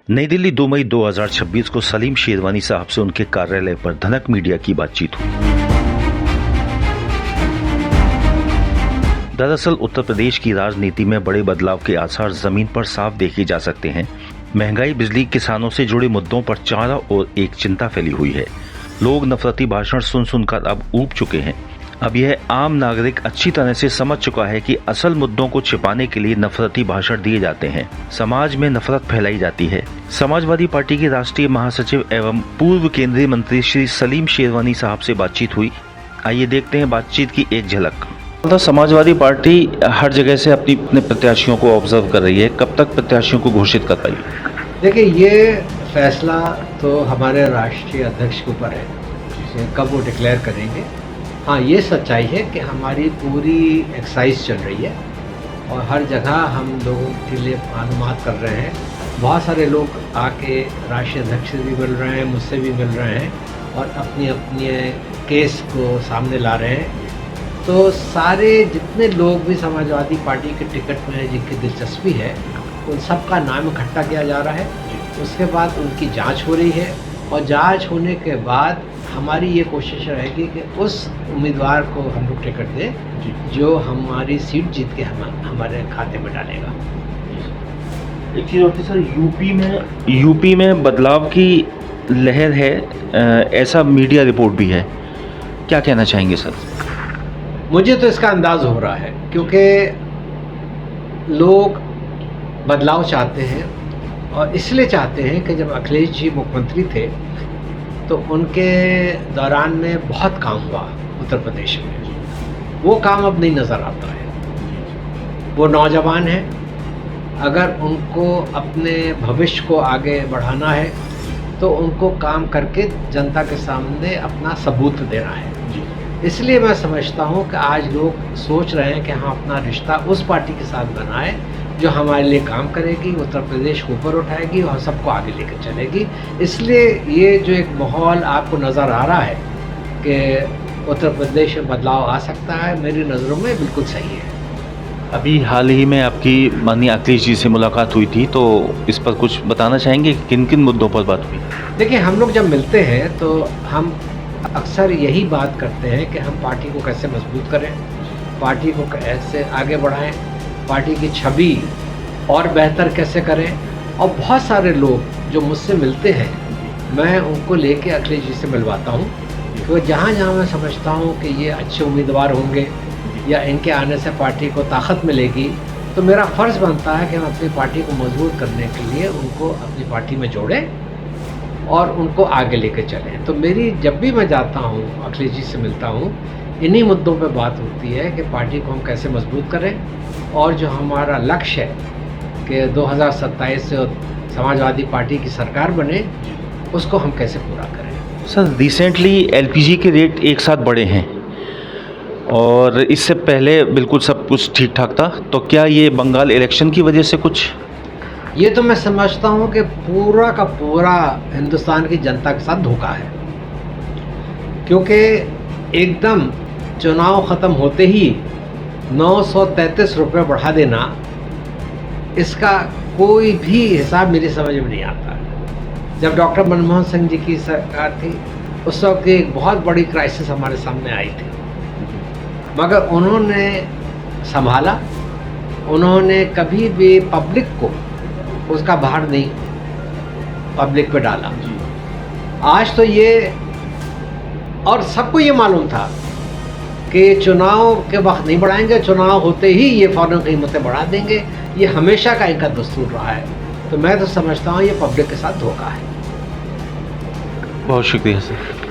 नई दिल्ली 2 मई 2026 को सलीम शेरवानी साहब से उनके कार्यालय पर धनक मीडिया की बातचीत हुई। दरअसल उत्तर प्रदेश की राजनीति में बड़े बदलाव के आसार जमीन पर साफ देखे जा सकते हैं। महंगाई, बिजली, किसानों से जुड़े मुद्दों पर चारों ओर एक चिंता फैली हुई है। लोग नफरती भाषण सुन सुनकर अब ऊब चुके हैं। अब यह आम नागरिक अच्छी तरह से समझ चुका है कि असल मुद्दों को छिपाने के लिए नफरती भाषण दिए जाते हैं, समाज में नफरत फैलाई जाती है। समाजवादी पार्टी के राष्ट्रीय महासचिव एवं पूर्व केंद्रीय मंत्री श्री सलीम शेरवानी साहब से बातचीत हुई। आइए देखते हैं बातचीत की एक झलक। समाजवादी पार्टी हर जगह से अपने प्रत्याशियों को ऑब्जर्व कर रही है, कब तक प्रत्याशियों को घोषित कर पाई? देखिए, ये फैसला तो हमारे राष्ट्रीय अध्यक्ष के ऊपर है, कब वो डिक्लेयर करेंगे। हाँ, ये सच्चाई है कि हमारी पूरी एक्सरसाइज चल रही है और हर जगह हम लोगों के लिए मालूमात कर रहे हैं। बहुत सारे लोग आके राष्ट्रीय अध्यक्ष से भी मिल रहे हैं, मुझसे भी मिल रहे हैं और अपनी अपनी केस को सामने ला रहे हैं। तो सारे जितने लोग भी समाजवादी पार्टी के टिकट में जिनकी दिलचस्पी है, उन सब का नाम इकट्ठा किया जा रहा है। उसके बाद उनकी जांच हो रही है और जांच होने के बाद हमारी ये कोशिश रहेगी कि उस उम्मीदवार को हम लोग टिकट दें जो हमारी सीट जीत के हमारे खाते में डालेगा। एक चीज़ होती सर, यूपी में बदलाव की लहर है, ऐसा मीडिया रिपोर्ट भी है, क्या कहना चाहेंगे सर? मुझे तो इसका अंदाज़ हो रहा है क्योंकि लोग बदलाव चाहते हैं और इसलिए चाहते हैं कि जब अखिलेश जी मुख्यमंत्री थे तो उनके दौरान में बहुत काम हुआ उत्तर प्रदेश में, वो काम अब नहीं नज़र आता है। वो नौजवान हैं, अगर उनको अपने भविष्य को आगे बढ़ाना है तो उनको काम करके जनता के सामने अपना सबूत देना है। इसलिए मैं समझता हूँ कि आज लोग सोच रहे हैं कि हम अपना रिश्ता उस पार्टी के साथ बनाएं जो हमारे लिए काम करेगी, उत्तर प्रदेश को ऊपर उठाएगी और सबको आगे लेकर चलेगी। इसलिए ये जो एक माहौल आपको नज़र आ रहा है कि उत्तर प्रदेश में बदलाव आ सकता है, मेरी नज़रों में बिल्कुल सही है। अभी हाल ही में आपकी माननीय अखिलेश जी से मुलाकात हुई थी, तो इस पर कुछ बताना चाहेंगे कि किन किन मुद्दों पर बात हुई? देखिए, हम लोग जब मिलते हैं तो हम अक्सर यही बात करते हैं कि हम पार्टी को कैसे मजबूत करें, पार्टी को कैसे आगे बढ़ाएं, पार्टी की छवि और बेहतर कैसे करें। और बहुत सारे लोग जो मुझसे मिलते हैं, मैं उनको लेके अखिलेश जी से मिलवाता हूँ। तो जहाँ जहाँ मैं समझता हूँ कि ये अच्छे उम्मीदवार होंगे या इनके आने से पार्टी को ताकत मिलेगी, तो मेरा फ़र्ज़ बनता है कि हम अपनी पार्टी को मजबूत करने के लिए उनको अपनी पार्टी में जोड़ें और उनको आगे लेके चलें। तो मेरी जब भी मैं जाता हूँ, अखिलेश जी से मिलता हूँ, इन्हीं मुद्दों पे बात होती है कि पार्टी को हम कैसे मजबूत करें और जो हमारा लक्ष्य है कि 2027 से समाजवादी पार्टी की सरकार बने, उसको हम कैसे पूरा करें। सर, रिसेंटली एलपीजी के रेट एक साथ बढ़े हैं और इससे पहले बिल्कुल सब कुछ ठीक ठाक था, तो क्या ये बंगाल इलेक्शन की वजह से कुछ? ये तो मैं समझता हूँ कि पूरा का पूरा हिंदुस्तान की जनता के साथ धोखा है, क्योंकि एकदम चुनाव ख़त्म होते ही 933 रुपये बढ़ा देना, इसका कोई भी हिसाब मेरी समझ में नहीं आता। जब डॉक्टर मनमोहन सिंह जी की सरकार थी, उस वक्त एक बहुत बड़ी क्राइसिस हमारे सामने आई थी, मगर उन्होंने संभाला। उन्होंने कभी भी पब्लिक को उसका भार नहीं पब्लिक पे डाला। आज तो ये, और सबको ये मालूम था कि चुनाव के वक्त नहीं बढ़ाएंगे, चुनाव होते ही ये फ़ौरन कीमतें बढ़ा देंगे। ये हमेशा का इनका दस्तूर रहा है। तो मैं तो समझता हूँ ये पब्लिक के साथ धोखा है। बहुत शुक्रिया सर।